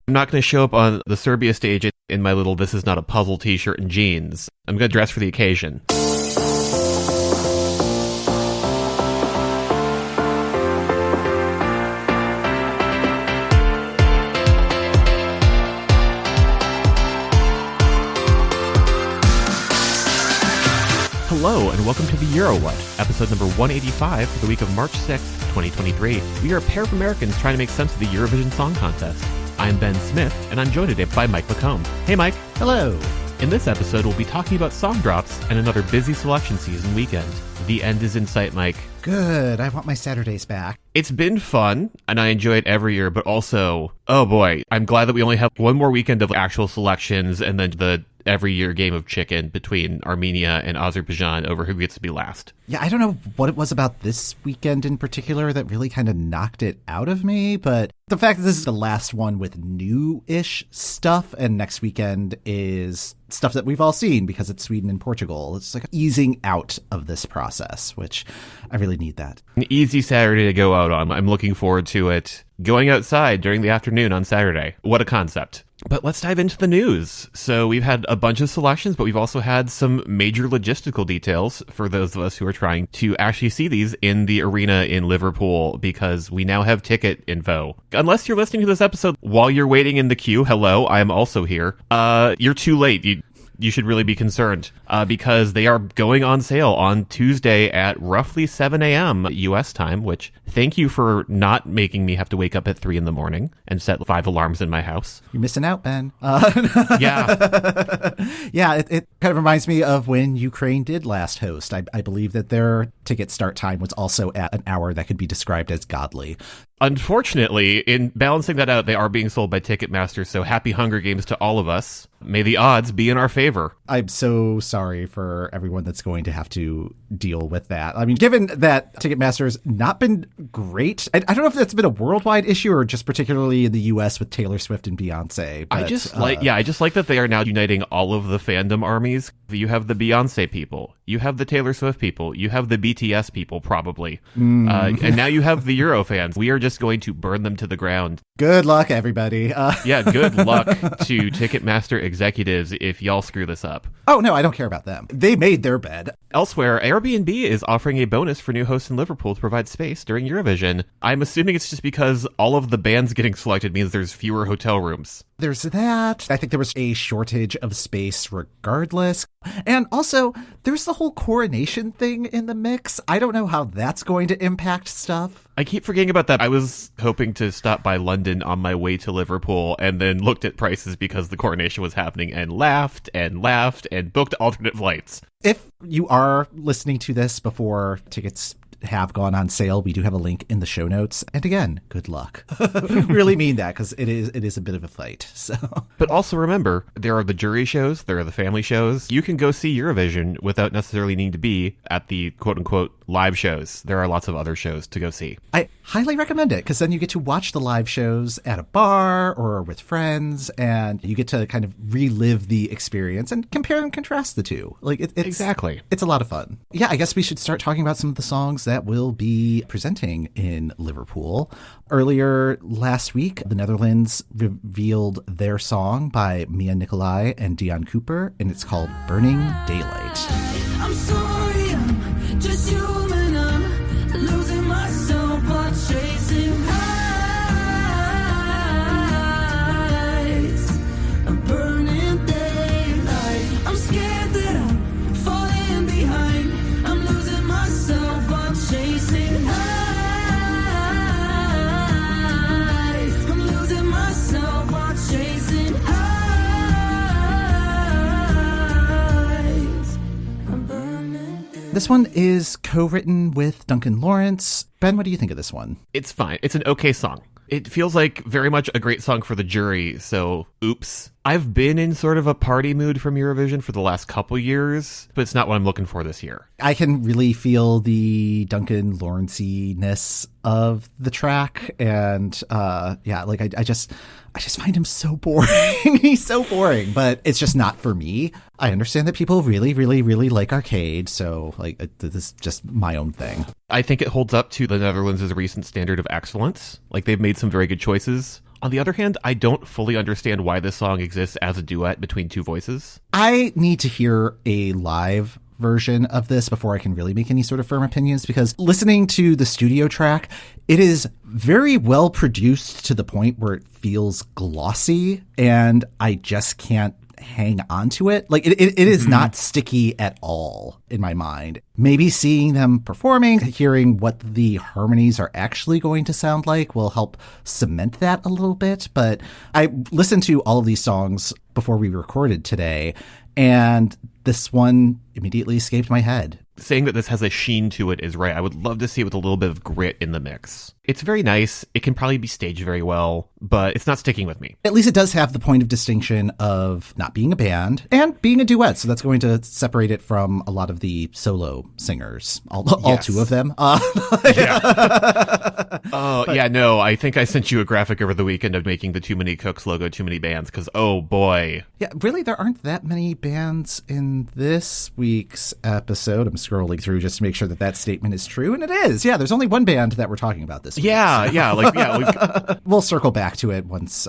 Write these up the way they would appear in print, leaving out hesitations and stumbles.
I'm not going to show up on the Serbia stage in my little "This Is Not a Puzzle" t-shirt and jeans. I'm going to dress for the occasion. Hello, and welcome to the Euro What, episode number 185 for the week of March 6th, 2023. We are a pair of Americans trying to make sense of the Eurovision Song Contest. I'm Ben Smith, and I'm joined today by Mike McComb. Hey, Mike. Hello. In this episode, we'll be talking about song drops and another busy selection season weekend. The end is in sight, Mike. Good. I want my Saturdays back. It's been fun, and I enjoy it every year, but also, oh boy, I'm glad that we only have one more weekend of actual selections and then the every year game of chicken between Armenia and Azerbaijan over who gets to be last. Yeah, I don't know what it was about this weekend in particular that really kind of knocked it out of me, but the fact that this is the last one with new-ish stuff and next weekend is stuff that we've all seen because it's Sweden and Portugal. It's like easing out of this process, which I really need that. An easy Saturday to go out on. I'm looking forward to it. Going outside during the afternoon on Saturday. What a concept. But let's dive into the news. So we've had a bunch of selections, but we've also had some major logistical details for those of us who are trying to actually see these in the arena in Liverpool, because we now have ticket info. Unless you're listening to this episode while you're waiting in the queue, hello, I am also here. You're too late. You should really be concerned because they are going on sale on Tuesday at roughly 7 a.m. U.S. time, which thank you for not making me have to wake up at 3 in the morning and set 5 alarms in my house. You're missing out, Ben. Yeah. Yeah, it kind of reminds me of when Ukraine did last host. I believe that their ticket start time was also at an hour that could be described as godly. Unfortunately, in balancing that out, they are being sold by Ticketmaster, so happy Hunger Games to all of us. May the odds be in our favor. I'm so sorry for everyone that's going to have to deal with that. I mean, given that Ticketmaster's not been great, I don't know if that's been a worldwide issue or just particularly in the U.S. with Taylor Swift and Beyonce. But, I just like that they are now uniting all of the fandom armies. You have the Beyonce people, you have the Taylor Swift people, you have the BTS people, probably. And now you have the Euro fans. We are just going to burn them to the ground. Good luck, everybody. Yeah, good luck to Ticketmaster executives if y'all screw this up. Oh, no, I don't care about them. They made their bed. Elsewhere, Airbnb is offering a bonus for new hosts in Liverpool to provide space during Eurovision. I'm assuming it's just because all of the bands getting selected means there's fewer hotel rooms. There's that. I think there was a shortage of space regardless. And also, there's the whole coronation thing in the mix. I don't know how that's going to impact stuff. I keep forgetting about that. I was hoping to stop by London on my way to Liverpool and then looked at prices because the coronation was happening and laughed and booked alternate flights. If you are listening to this before tickets have gone on sale, we do have a link in the show notes. And again, good luck. Really mean that, because it is a bit of a fight. So, but also remember, there are the jury shows, there are the family shows. You can go see Eurovision without necessarily needing to be at the quote-unquote live shows. There are lots of other shows to go see. I highly recommend it, because then you get to watch the live shows at a bar or with friends, and you get to kind of relive the experience and compare and contrast the two. Like exactly. It's a lot of fun. Yeah, I guess we should start talking about some of the songs that will be presenting in Liverpool. Earlier last week, the Netherlands revealed their song by Mia Nikolai and Dion Cooper, and it's called Burning Daylight. I'm sorry, I'm just human, I'm losing myself while chasing highs. I'm burning daylight. I'm scared that I'm falling behind. I'm losing myself while chasing highs. I'm losing myself while chasing highs. I'm burning daylight. This one is co-written with Duncan Lawrence. Ben, what do you think of this one? It's fine. It's an okay song. It feels like very much a great song for the jury, so oops. I've been in sort of a party mood from Eurovision for the last couple years, but it's not what I'm looking for this year. I can really feel the Duncan Lawrence-ness of the track, and I just find him so boring. He's so boring, but it's just not for me. I understand that people really, really, really like Arcade, so this is just my own thing. I think it holds up to the Netherlands' recent standard of excellence. Like, they've made some very good choices On the other hand, I don't fully understand why this song exists as a duet between two voices. I need to hear a live version of this before I can really make any sort of firm opinions, because listening to the studio track, it is very well produced to the point where it feels glossy, and I just can't hang on to it. Like it is not sticky at all in my mind. Maybe seeing them performing, hearing what the harmonies are actually going to sound like will help cement that a little bit. But I listened to all of these songs before we recorded today, and this one immediately escaped my head. Saying that this has a sheen to it is right. I would love to see it with a little bit of grit in the mix. It's very nice. It can probably be staged very well, but it's not sticking with me. At least it does have the point of distinction of not being a band and being a duet. So that's going to separate it from a lot of the solo singers, all Yes. two of them. No, I think I sent you a graphic over the weekend of making the Too Many Cooks logo Too Many Bands, because, oh boy. Yeah, really, there aren't that many bands in this week's episode. I'm scrolling through just to make sure that that statement is true, and it is. Yeah, there's only one band that we're talking about this week. We'll circle back to it once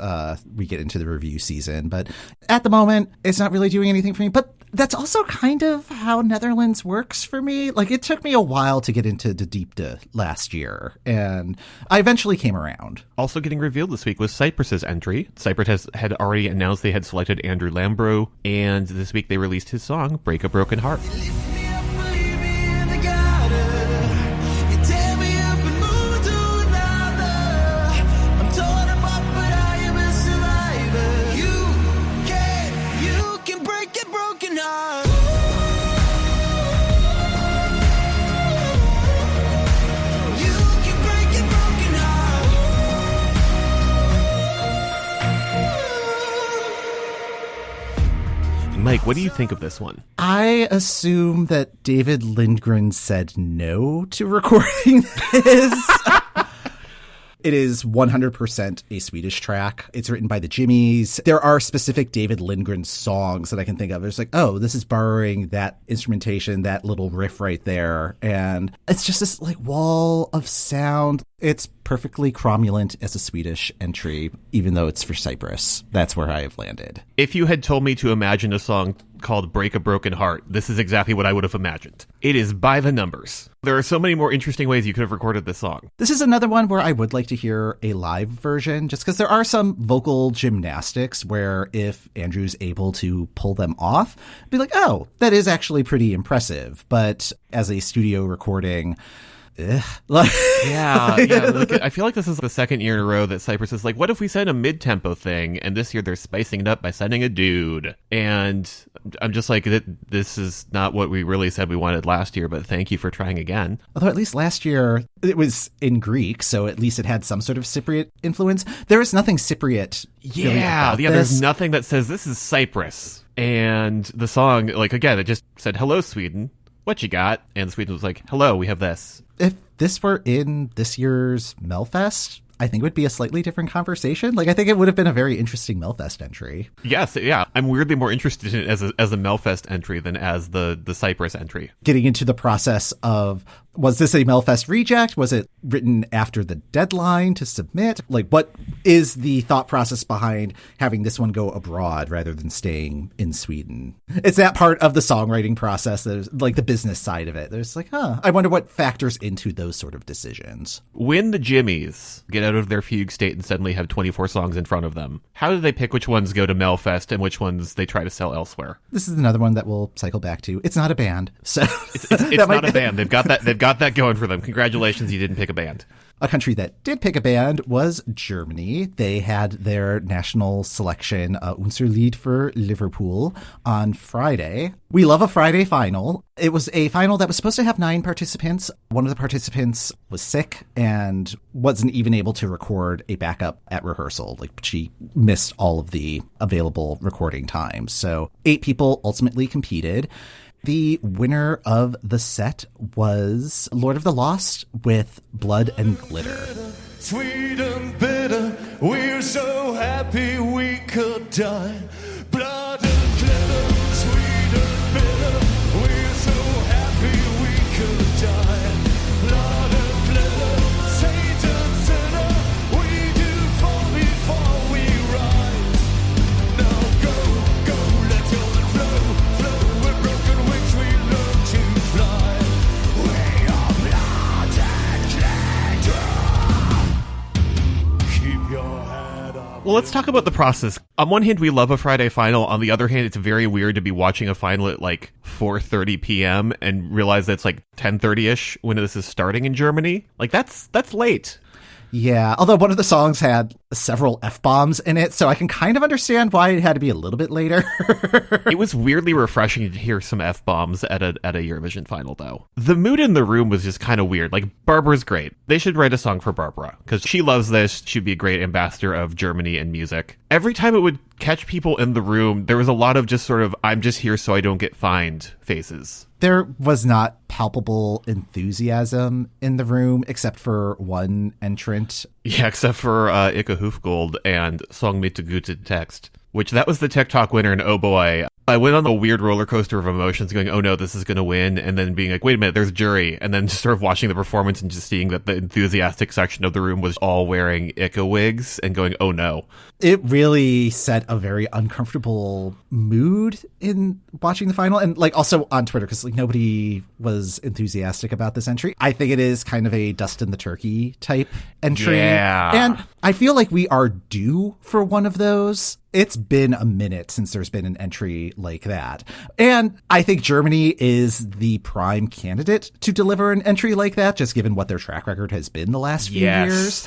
we get into the review season. But at the moment, it's not really doing anything for me. But that's also kind of how Netherlands works for me. Like, it took me a while to get into the Diepte last year, and I eventually came around. Also getting revealed this week was Cyprus's entry. Cyprus had already announced they had selected Andrew Lambrou, and this week they released his song, Break a Broken Heart. Mike, what do you think of this one? I assume that David Lindgren said no to recording this. It is 100% a Swedish track. It's written by the Jimmies. There are specific David Lindgren songs that I can think of. It's like, oh, this is borrowing that instrumentation, that little riff right there. And it's just this like wall of sound. It's perfectly cromulent as a Swedish entry, even though it's for Cyprus. That's where I have landed. If you had told me to imagine a song called Break a Broken Heart, this is exactly what I would have imagined. It is by the numbers. There are so many more interesting ways you could have recorded this song. This is another one where I would like to hear a live version, just because there are some vocal gymnastics where if Andrew's able to pull them off, be like, oh, that is actually pretty impressive. But as a studio recording, Yeah. I feel like this is the second year in a row that Cyprus is like, what if we send a mid-tempo thing? And this year they're spicing it up by sending a dude. And I'm just like, this is not what we really said we wanted last year, but thank you for trying again. Although at least last year it was in Greek, so at least it had some sort of Cypriot influence. There is nothing Cypriot. There's nothing that says this is Cyprus. And the song, like, again, it just said, hello, Sweden. What you got? And Sweden was like, hello, we have this. If this were in this year's Melfest, I think it would be a slightly different conversation. Like, I think it would have been a very interesting Melfest entry. Yes, yeah. I'm weirdly more interested in it as a Melfest entry than as the Cyprus entry. Getting into the process of, was this a Melfest reject? Was it written after the deadline to submit? Like, what is the thought process behind having this one go abroad rather than staying in Sweden? It's that part of the songwriting process that is like the business side of it. There's like, I wonder what factors into those sort of decisions. When the Jimmies get out of their fugue state and suddenly have 24 songs in front of them, how do they pick which ones go to Melfest and which ones they try to sell elsewhere? This is another one that we'll cycle back to. It's not a band. So it's not a band. They've got that going for them. Congratulations, you didn't pick a band. A country that did pick a band was Germany. They had their national selection, Unser Lied für Liverpool, on Friday. We love a Friday final. It was a final that was supposed to have 9 participants. One of the participants was sick and wasn't even able to record a backup at rehearsal. Like, she missed all of the available recording times. So 8 people ultimately competed. The winner of the set was Lord of the Lost with Blood and Glitter. Sweet and bitter, we're so happy we could die. Blood and glitter, sweet and bitter, we're so happy we could die. Blood and glitter, Satan sinner, we do fall before Well, let's talk about the process. On one hand, we love a Friday final. On the other hand, it's very weird to be watching a final at like 4:30 p.m. and realize that it's like 10:30ish when this is starting in Germany. Like, that's late. Yeah, although one of the songs had several F-bombs in it, so I can kind of understand why it had to be a little bit later. It was weirdly refreshing to hear some F-bombs at a Eurovision final, though. The mood in the room was just kind of weird. Like, Barbara's great. They should write a song for Barbara, because she loves this. She'd be a great ambassador of Germany and music. Every time it would catch people in the room, there was a lot of just sort of, I'm just here so I don't get fined faces. There was not palpable enthusiasm in the room, except for one entrant. Yeah, except for Ike Hoofgold and Song mit gute Text, which that was the TikTok winner, and oh boy, I went on a weird roller coaster of emotions going, oh no, this is going to win, and then being like, wait a minute, there's jury, and then just sort of watching the performance and just seeing that the enthusiastic section of the room was all wearing Ike wigs and going, oh no. It really set a very uncomfortable mood in watching the final, and like also on Twitter, because like nobody was enthusiastic about this entry. I think it is kind of a Dustin the Turkey type entry. Yeah. And I feel like we are due for one of those. It's been a minute since there's been an entry like that. And I think Germany is the prime candidate to deliver an entry like that, just given what their track record has been the last few years.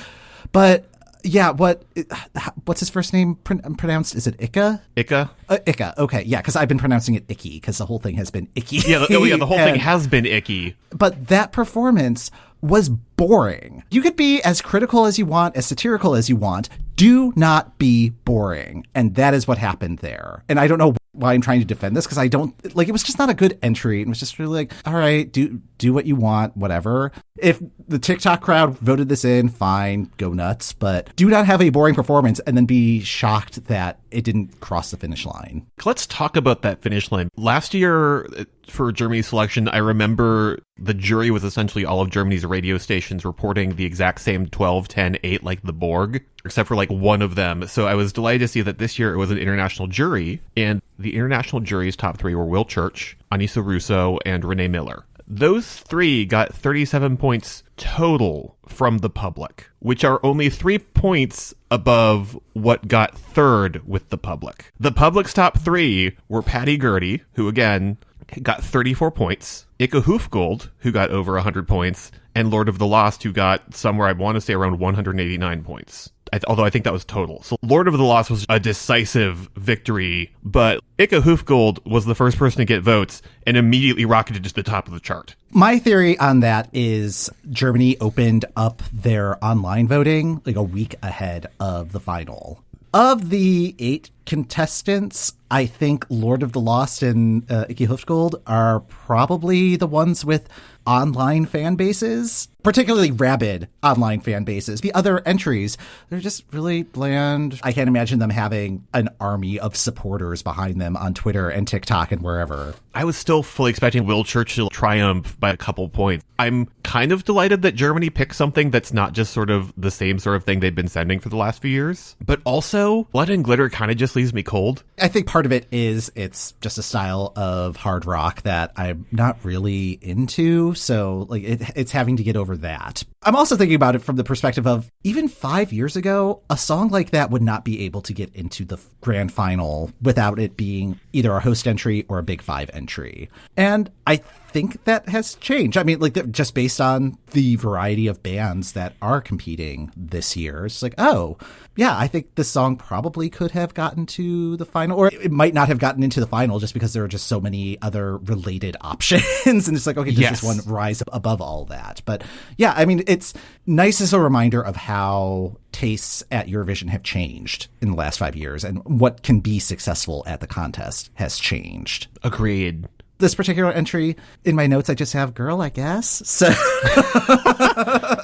But yeah, what's his first name pronounced? Is it Ika? Ika? Ika. Okay, yeah, because I've been pronouncing it Icky because the whole thing has been icky. Yeah, the whole thing has been icky. But that performance was boring. You could be as critical as you want, as satirical as you want. Do not be boring. And that is what happened there. And I don't know why I'm trying to defend this, because I don't, like, it was just not a good entry. It was just really like, all right, do what you want, whatever. If the TikTok crowd voted this in, fine, go nuts. But do not have a boring performance and then be shocked that it didn't cross the finish line. Let's talk about that finish line. Last year, for Germany's selection, I remember the jury was essentially all of Germany's radio stations reporting the exact same 12, 10, 8 like the Borg, except for like one of them. So I was delighted to see that this year it was an international jury, and the international jury's top three were Will Church, Anissa Russo, and Renee Miller. Those three got 37 points total from the public, which are only 3 points above what got third with the public. The public's top three were Patty Gurdy, who again got 34 points, Ike Hoofgold, who got over 100 points, and Lord of the Lost, who got somewhere, I want to say, around 189 points. Although I think that was total. So Lord of the Lost was a decisive victory, but Ike Hoofgold was the first person to get votes and immediately rocketed to the top of the chart. My theory on that is Germany opened up their online voting like a week ahead of the final. Of the 8 contestants, I think Lord of the Lost and Ike Hoofgold are probably the ones with online fan bases, particularly rabid online fan bases. The other entries, they're just really bland. I can't imagine them having an army of supporters behind them on Twitter and TikTok and wherever. I was still fully expecting Will Church to triumph by a couple points. I'm kind of delighted that Germany picked something that's not just sort of the same sort of thing they've been sending for the last few years. But also, Blood and Glitter kind of just leaves me cold. I think part of it is it's just a style of hard rock that I'm not really into. So like it's having to get over that. I'm also thinking about it from the perspective of even 5 years ago, a song like that would not be able to get into the grand final without it being either a host entry or a Big Five entry. And I think that has changed. I mean, like just based on the variety of bands that are competing this year, it's like, oh, yeah, I think this song probably could have gotten to the final, or it might not have gotten into the final just because there are just so many other related options. And it's like, okay, does this one rise above all that? But yeah, I mean, it's nice as a reminder of how tastes at Eurovision have changed in the last 5 years, and what can be successful at the contest has changed. Agreed. This particular entry, in my notes, I just have girl, I guess. So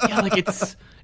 yeah, like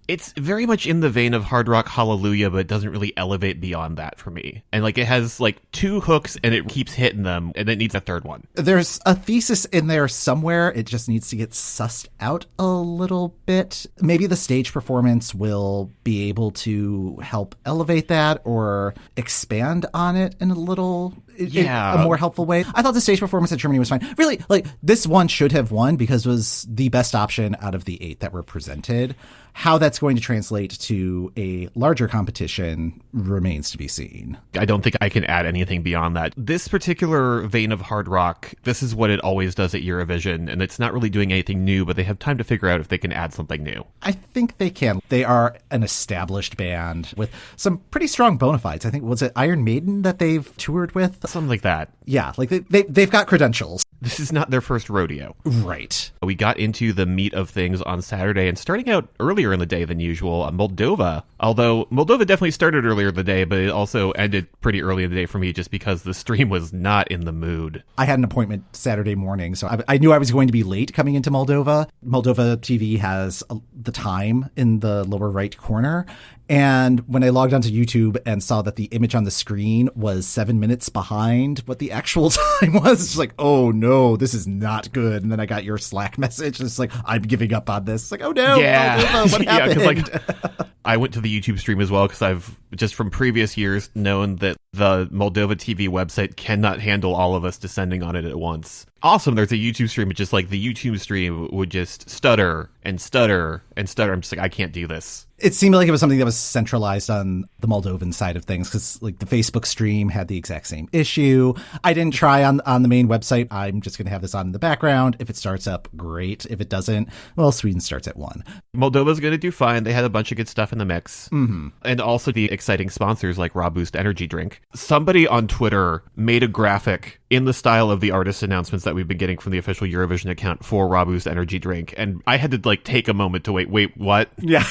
it's very much in the vein of Hard Rock Hallelujah, but it doesn't really elevate beyond that for me. And like it has like 2 hooks and it keeps hitting them, and it needs a third one. There's a thesis in there somewhere. It just needs to get sussed out a little bit. Maybe the stage performance will be able to help elevate that or expand on it in a little, in a more helpful way. I thought the stage performance in Germany was fine. Really, like this one should have won because it was the best option out of the 8 that were presented. How that's going to translate to a larger competition remains to be seen. I don't think I can add anything beyond that. This particular vein of hard rock, this is what it always does at Eurovision, and it's not really doing anything new, but they have time to figure out if they can add something new. I think they can. They are an established band with some pretty strong bona fides. I think, was it Iron Maiden that they've toured with? Something like that. Yeah, like they've got credentials. This is not their first rodeo. Right. We got into the meat of things on Saturday, and starting out earlier in the day than usual, Moldova. Although Moldova definitely started earlier in the day, but it also ended pretty early in the day for me just because the stream was not in the mood. I had an appointment Saturday morning, so I knew I was going to be late coming into Moldova. Moldova TV has the time in the lower right corner. And when I logged onto YouTube and saw that the image on the screen was 7 minutes behind what the actual time was, it's like, oh no, this is not good. And then I got your Slack message. And it's like, I'm giving up on this. It's like, oh no, yeah. Moldova, what happened? Because I went to the YouTube stream as well because I've just from previous years known that the Moldova TV website cannot handle all of us descending on it at once. Awesome, there's a YouTube stream, but just like the YouTube stream would just stutter and stutter and stutter. I'm just like, I can't do this. It seemed like it was something that was centralized on the Moldovan side of things because like the Facebook stream had the exact same issue. I didn't try on the main website. I'm just going to have this on in the background. If it starts up, great. If it doesn't, well, Sweden starts at 1. Moldova's going to do fine. They had a bunch of good stuff in the mix. Mm-hmm. And also the exciting sponsors like Raw Boost Energy Drink. Somebody on Twitter made a graphic in the style of the artist announcements that we've been getting from the official Eurovision account for Raw Boost Energy Drink. And I had to like take a moment to wait, what? Yeah.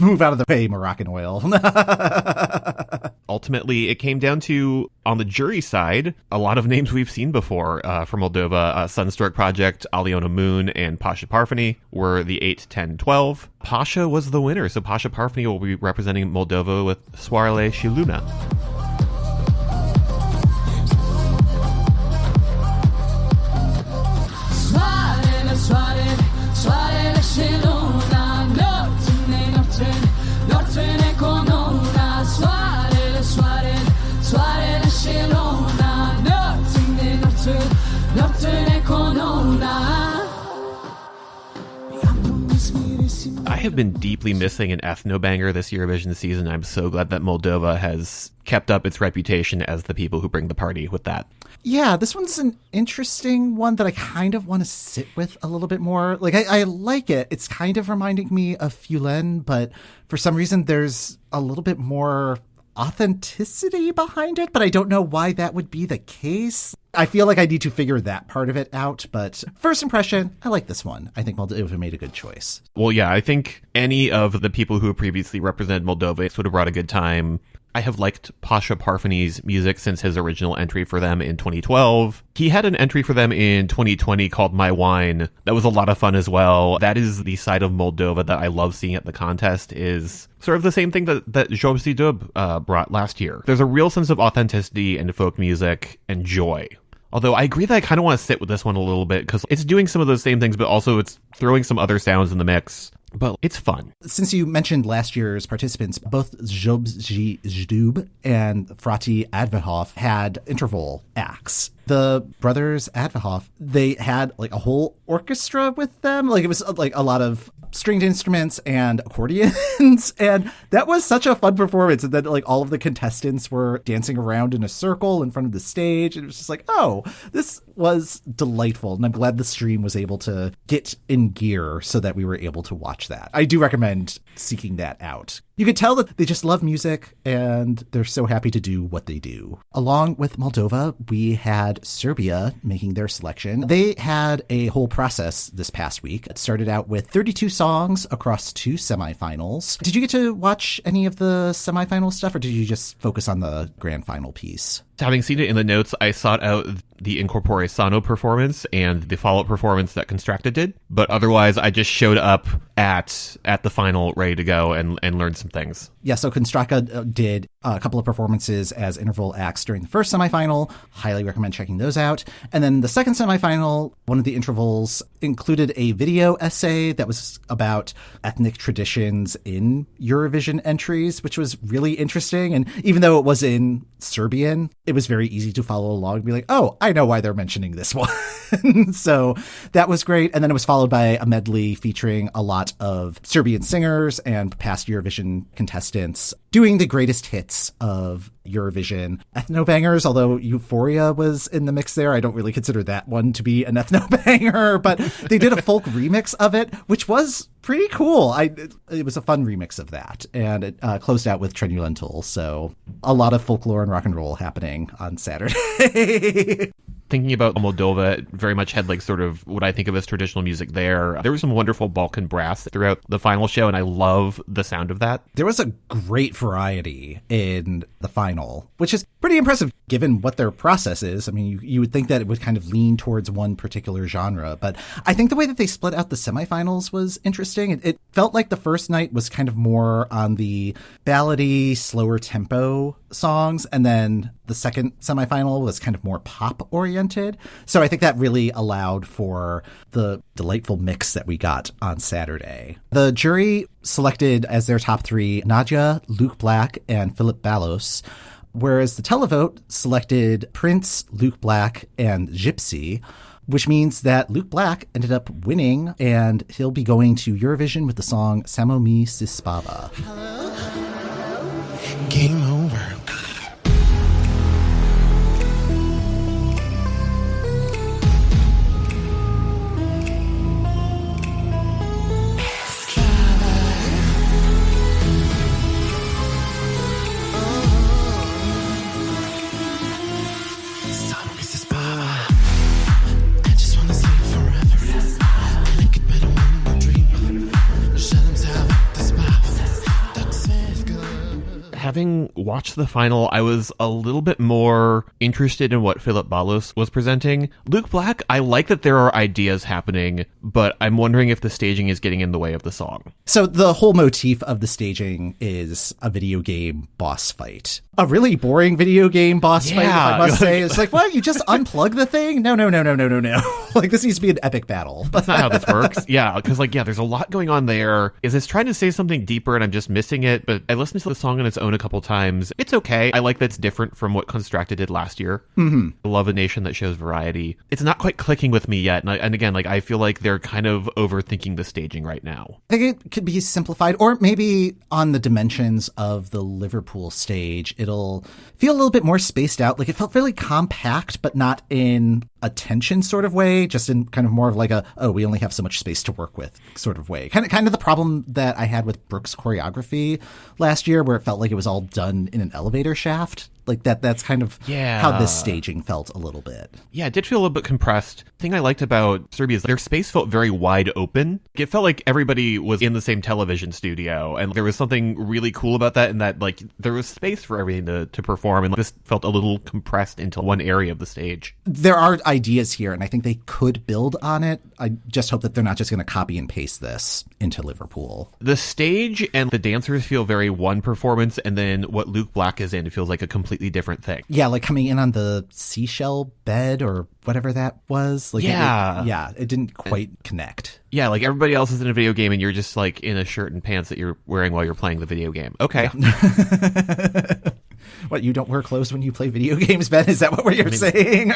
Move out of the way, Moroccan oil. Ultimately, it came down to, on the jury side, a lot of names we've seen before from Moldova. Sunstroke Project, Aliona Moon, and Pasha Parfeni were the 8, 10, 12. Pasha was the winner, so Pasha Parfeni will be representing Moldova with Soarele și Luna. Soarele, soarele, soarele și luna, nopține, nopține, nopține cu luna. Soarele, soarele, soarele și luna, nopține, nopține, nopține cu luna. I have been deeply missing an ethno-banger this Eurovision season. I'm so glad that Moldova has kept up its reputation as the people who bring the party with that. Yeah, this one's an interesting one that I kind of want to sit with a little bit more. Like, I like it. It's kind of reminding me of Fulen, but for some reason there's a little bit more authenticity behind it, but I don't know why that would be the case. I feel like I need to figure that part of it out, but first impression, I like this one. I think Moldova made a good choice. Well, yeah, I think any of the people who have previously represented Moldova would have brought a good time. I have liked Pasha Parfeni's music since his original entry for them in 2012. He had an entry for them in 2020 called My Wine. That was a lot of fun as well. That is the side of Moldova that I love seeing at the contest, is sort of the same thing that Job Si Dub brought last year. There's a real sense of authenticity and folk music and joy. Although I agree that I kind of want to sit with this one a little bit because it's doing some of those same things, but also it's throwing some other sounds in the mix. But it's fun. Since you mentioned last year's participants, both Job Si Dub and Frati Advahov had interval acts. The brothers Advahov, they had like a whole orchestra with them. Like it was like a lot of stringed instruments and accordions. And that was such a fun performance. And then like all of the contestants were dancing around in a circle in front of the stage. And it was just like, oh, this was delightful. And I'm glad the stream was able to get in gear so that we were able to watch that. I do recommend seeking that out. You could tell that they just love music and they're so happy to do what they do. Along with Moldova, we had Serbia making their selection. They had a whole process this past week. It started out with 32 songs across 2 semifinals. Did you get to watch any of the semifinal stuff or did you just focus on the grand final piece? Having seen it in the notes, I sought out the Incorpore Sano performance and the follow-up performance that Constructa did. But otherwise, I just showed up at the final ready to go and learned some things. Yeah, so Constructa did a couple of performances as interval acts during the first semifinal. Highly recommend checking those out. And then the second semifinal, one of the intervals included a video essay that was about ethnic traditions in Eurovision entries, which was really interesting. And even though it was in Serbian, it was very easy to follow along and be like, oh, I know why they're mentioning this one. So that was great. And then it was followed by a medley featuring a lot of Serbian singers and past Eurovision contestants doing the greatest hits of Eurovision. Ethno-bangers, although Euphoria was in the mix there. I don't really consider that one to be an ethno-banger, but they did a folk remix of it, which was pretty cool. It was a fun remix of that. And it closed out with Trenulentul. So a lot of folklore and rock and roll happening on Saturday. Thinking about Moldova, it very much had like sort of what I think of as traditional music there. There was some wonderful Balkan brass throughout the final show, and I love the sound of that. There was a great variety in the final, which is pretty impressive given what their process is. I mean, you would think that it would kind of lean towards one particular genre, but I think the way that they split out the semifinals was interesting. It felt like the first night was kind of more on the ballady, slower tempo songs, and then the second semifinal was kind of more pop oriented. So I think that really allowed for the delightful mix that we got on Saturday. The jury selected as their top three Nadia, Luke Black, and Philip Ballos, whereas the televote selected Prince, Luke Black, and Gypsy, which means that Luke Black ended up winning, and he'll be going to Eurovision with the song Samo mi si spava. Game over. Having watched the final, I was a little bit more interested in what Philip Ballos was presenting. Luke Black, I like that there are ideas happening, but I'm wondering if the staging is getting in the way of the song. So the whole motif of the staging is a video game boss fight. A really boring video game boss fight, if I must say. It's like, what? You just unplug the thing? No. Like, this needs to be an epic battle. That's not how this works. Yeah, because, there's a lot going on there. Is this trying to say something deeper and I'm just missing it? But I listened to the song on its own a couple times. It's okay. I like that it's different from what Constructed did last year. Mm-hmm. I love a nation that shows variety. It's not quite clicking with me yet. And again, I feel like they're kind of overthinking the staging right now. I think it could be simplified, or maybe on the dimensions of the Liverpool stage, it'll feel a little bit more spaced out. Like, it felt fairly compact, but not in a tension sort of way, just in kind of more of like we only have so much space to work with sort of way. Kind of the problem that I had with Brooks' choreography last year, where it felt like it was all done in an elevator shaft. Like that's kind of how this staging felt a little bit. Yeah, it did feel a little bit compressed. The thing I liked about Serbia is their space felt very wide open. It felt like everybody was in the same television studio, and there was something really cool about that, in that there was space for everything to perform, and this felt a little compressed into one area of the stage. There are ideas here, and I think they could build on it. I just hope that they're not just going to copy and paste this into Liverpool. The stage and the dancers feel very one performance, and then what Luke Black is in feels like a completely different thing. Yeah, like coming in on the seashell bed or whatever that was. Like, it didn't quite connect. Yeah, like everybody else is in a video game and you're just like in a shirt and pants that you're wearing while you're playing the video game. Okay. Yeah. What, you don't wear clothes when you play video games, Ben? Is that what you're saying?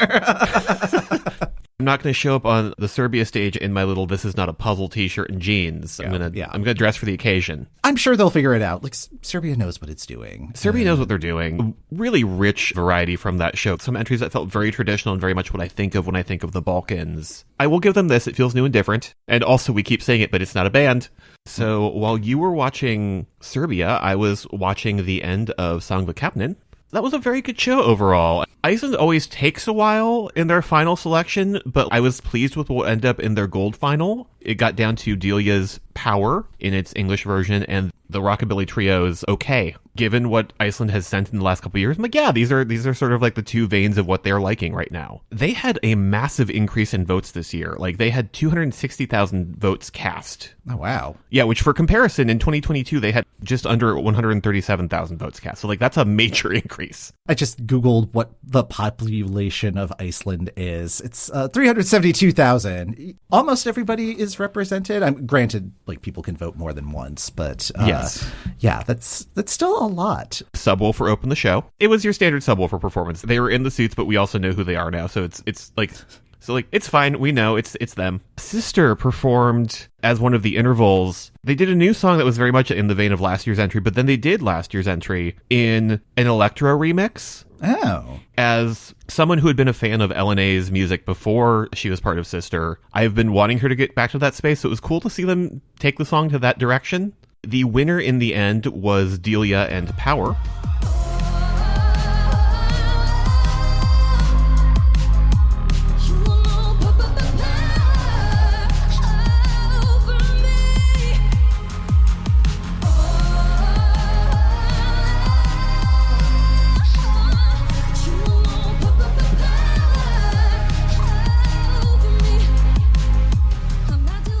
I'm not going to show up on the Serbia stage in my little "This is not a puzzle" t-shirt and jeans. I'm gonna dress for the occasion. I'm sure they'll figure it out. Like, Serbia knows what it's doing. Serbia knows what they're doing. Really rich variety from that show. Some entries that felt very traditional and very much what I think of when I think of the Balkans. I will give them this. It feels new and different. And also, we keep saying it, but it's not a band. So while you were watching Serbia, I was watching the end of Songvakeppnin. That was a very good show overall. Iceland always takes a while in their final selection, but I was pleased with what ended up in their gold final. It got down to Diljá's Power in its English version, and the Rockabilly Trio's Okay. Given what Iceland has sent in the last couple of years, I'm like, yeah, these are sort of like the two veins of what they're liking right now. They had a massive increase in votes this year. Like, they had 260,000 votes cast. Oh, wow. Yeah, which for comparison, in 2022, they had just under 137,000 votes cast. So, that's a major increase. I just Googled what the population of Iceland is. It's 372,000. Almost everybody is represented. Granted, like, people can vote more than once, but Yes. yeah, that's still a lot. Subwoofer opened the show. It was your standard subwoofer performance. They were in the suits, but we also know who they are now, so it's like... So, like, it's fine. We know it's them. Sister performed as one of the intervals. They did a new song that was very much in the vein of last year's entry, but then they did last year's entry in an electro remix. Oh. As someone who had been a fan of LNA's music before she was part of Sister, I've been wanting her to get back to that space, so it was cool to see them take the song to that direction. The winner in the end was Diljá and Power.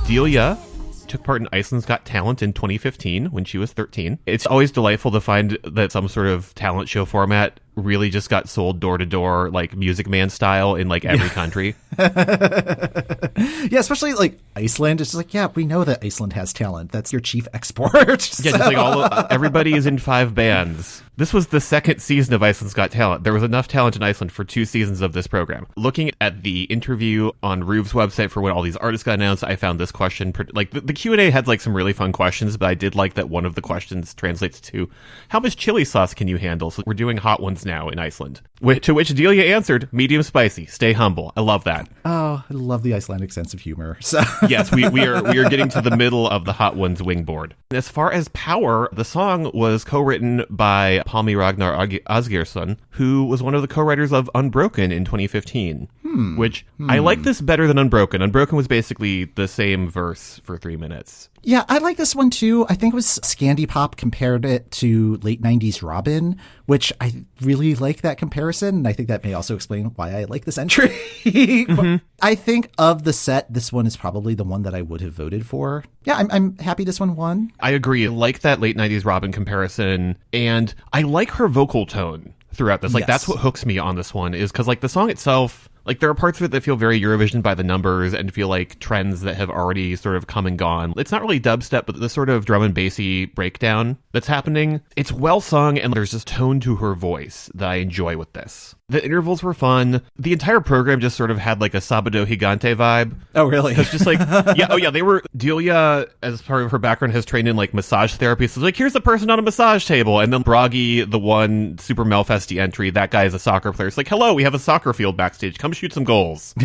Diljá took part in Iceland's Got Talent in 2015 when she was 13. It's always delightful to find that some sort of talent show format really just got sold door to door, like Music Man style, in like every country. Yeah, especially like Iceland. It's just like, yeah, we know that Iceland has talent. That's your chief export. Yeah, just like everybody is in 5 bands. This was the second season of Iceland's Got Talent. There was enough talent in Iceland for 2 seasons of this program. Looking at the interview on Ruv's website for when all these artists got announced, I found this question, like the Q&A had like some really fun questions, but I did like that one of the questions translates to, how much chili sauce can you handle? So we're doing hot ones now in Iceland. To which Diljá answered, medium spicy, stay humble. I love that. Oh, I love the Icelandic sense of humor. So yes, we are getting to the middle of the hot ones wingboard. As far as Power, the song was co-written by Pálmi Ragnar Asgeirsson, who was one of the co-writers of Unbroken in 2015. I like this better than Unbroken. Unbroken was basically the same verse for 3 minutes. Yeah, I like this one too. I think it was Scandi Pop compared it to late 90s Robin, which I really like that comparison. And I think that may also explain why I like this entry. I think of the set, this one is probably the one that I would have voted for. Yeah, I'm happy this one won. I agree. I like that late 90s Robin comparison. And I like her vocal tone throughout this. Like, that's what hooks me on this one, is because, like, the song itself, like, there are parts of it that feel very Eurovision by the numbers and feel like trends that have already sort of come and gone. It's not really dubstep, but the sort of drum and bassy breakdown that's happening. It's well sung, and there's this tone to her voice that I enjoy with this. The intervals were fun. The entire program just sort of had like a Sabado Gigante vibe. Oh, really? It's just like, they were, Diljá, as part of her background, has trained in like massage therapy. So it's like, here's the person on a massage table. And then Bragi, the one super Melfesty entry, that guy is a soccer player. It's like, hello, we have a soccer field backstage. Come shoot some goals.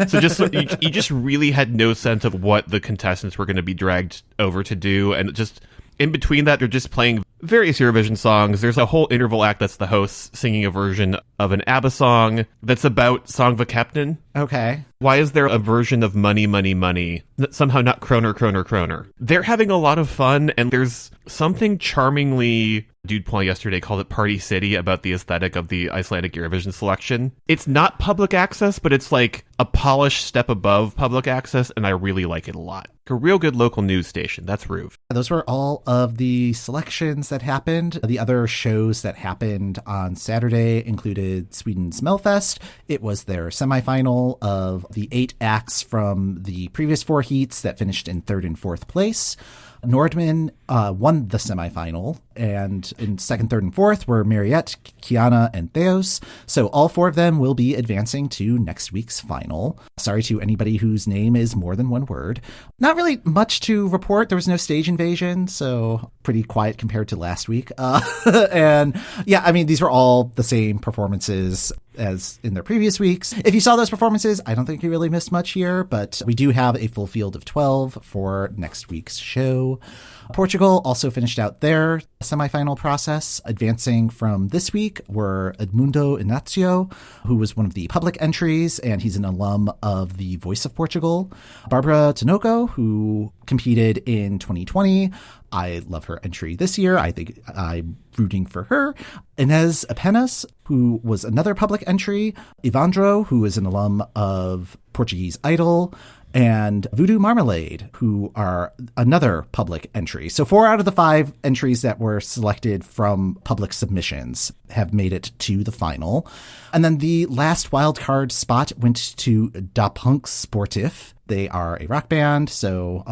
So just, you just really had no sense of what the contestants were going to be dragged over to do. And just in between that, they're just playing various Eurovision songs. There's a whole interval act that's the host singing a version of an ABBA song that's about Songvakeppnin. Okay. Why is there a version of Money, Money, Money that's somehow not Kroner, Kroner, Kroner? They're having a lot of fun, and there's something charmingly, Dude Point yesterday called it Party City, about the aesthetic of the Icelandic Eurovision selection. It's not public access, but it's like a polished step above public access, and I really like it a lot. A real good local news station. That's Ruv. Those were all of the selections that happened. The other shows that happened on Saturday included Sweden's Melfest. It was their semifinal of the 8 acts from the previous 4 heats that finished in 3rd and 4th place. Nordman won the semifinal, and in 2nd, 3rd, and 4th were Mariette, Kiana, and Theos. So all 4 of them will be advancing to next week's final. Sorry to anybody whose name is more than one word. Not really much to report. There was no stage invasion, so pretty quiet compared to last week. And yeah, I mean, these were all the same performances as in their previous weeks. If you saw those performances, I don't think you really missed much here, but we do have a full field of 12 for next week's show. Portugal also finished out their semifinal process. Advancing from this week were Edmundo Inácio, who was one of the public entries, and he's an alum of the Voice of Portugal. Barbara Tinoco, who competed in 2020. I love her entry this year. I think I'm rooting for her. Inês Apenas, who was another public entry. Evandro, who is an alum of Portuguese Idol. And Voodoo Marmalade, who are another public entry. So 4 out of the 5 entries that were selected from public submissions have made it to the final. And then the last wildcard spot went to Da Punk Sportif. They are a rock band, so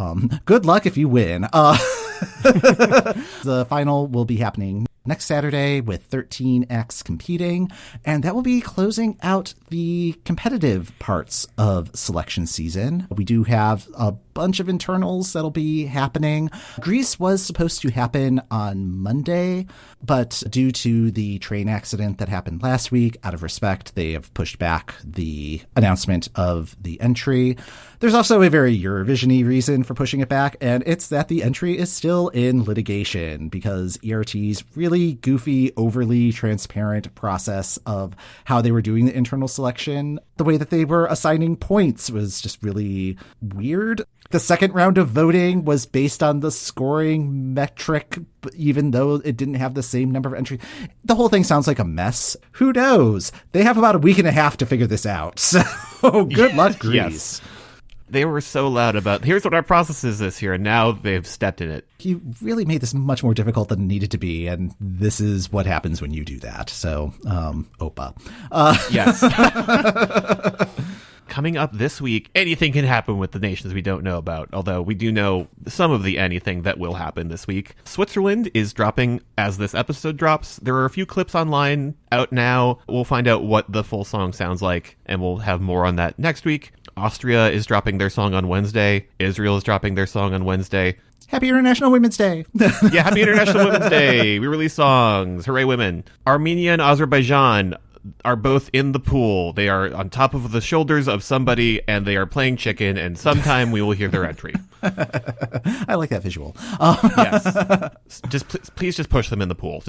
good luck if you win. The final will be happening next Saturday with 13 acts competing, and that will be closing out the competitive parts of selection season. We do have a bunch of internals that'll be happening. Greece was supposed to happen on Monday, but due to the train accident that happened last week, out of respect, they have pushed back the announcement of the entry. There's also a very Eurovision-y reason for pushing it back, and it's that the entry is still in litigation because ERT's really goofy, overly transparent process of how they were doing the internal selection, the way that they were assigning points was just really weird. The second round of voting was based on the scoring metric, even though it didn't have the same number of entries. The whole thing sounds like a mess. Who knows? They have about a week and a half to figure this out. So good luck, Greece. Yes. They were so loud about, here's what our process is this year, and now they've stepped in it. You really made this much more difficult than it needed to be, and this is what happens when you do that. So, Opa. Yes. Coming up this week, anything can happen with the nations we don't know about, although we do know some of the anything that will happen this week. Switzerland is dropping as this episode drops. There are a few clips online out now. We'll find out what the full song sounds like, and we'll have more on that next week. Austria is dropping their song on Wednesday. Israel is dropping their song on Wednesday. Happy International Women's Day. Yeah, happy International Women's Day. We release songs. Hooray, women. Armenia and Azerbaijan are both in the pool. They are on top of the shoulders of somebody, and they are playing chicken, and sometime we will hear their entry. I like that visual. Yes. Please just push them in the pool.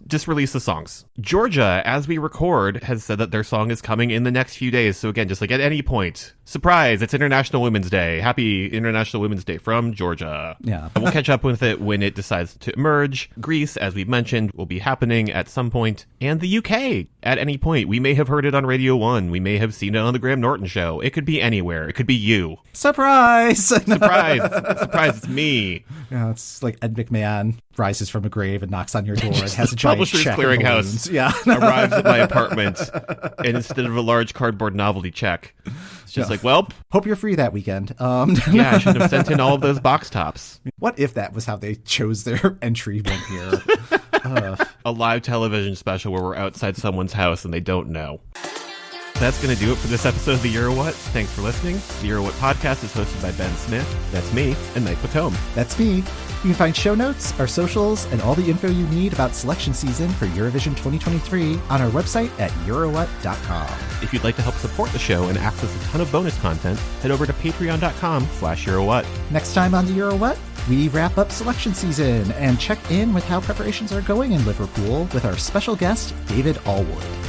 Just release the songs. Georgia, as we record, has said that their song is coming in the next few days. So again, just like at any point, surprise, it's International Women's Day. Happy International Women's Day from Georgia. Yeah. We'll catch up with it when it decides to emerge. Greece, as we've mentioned, will be happening at some point. And the UK, at any point. We may have heard it on Radio 1. We may have seen it on the Graham Norton Show. It could be anywhere. It could be you. Surprise! Surprise, it's me. Yeah, it's like Ed McMahon rises from a grave and knocks on your door and has a giant Publishers check. Clearinghouse arrives at my apartment, and instead of a large cardboard novelty check, it's just like, well, hope you're free that weekend. Yeah, I should have sent in all of those box tops. What if that was how they chose their entry one year? A live television special where we're outside someone's house and they don't know. That's going to do it for this episode of the Euro What. Thanks for listening. The Euro What podcast is hosted by Ben Smith. That's me, and Mike McComb. That's me. You can find show notes, our socials, and all the info you need about selection season for Eurovision 2023 on our website at eurowhat.com. If you'd like to help support the show and access a ton of bonus content, head over to patreon.com/EuroWhat. Next time on the Euro What, we wrap up selection season and check in with how preparations are going in Liverpool with our special guest, David Allwood.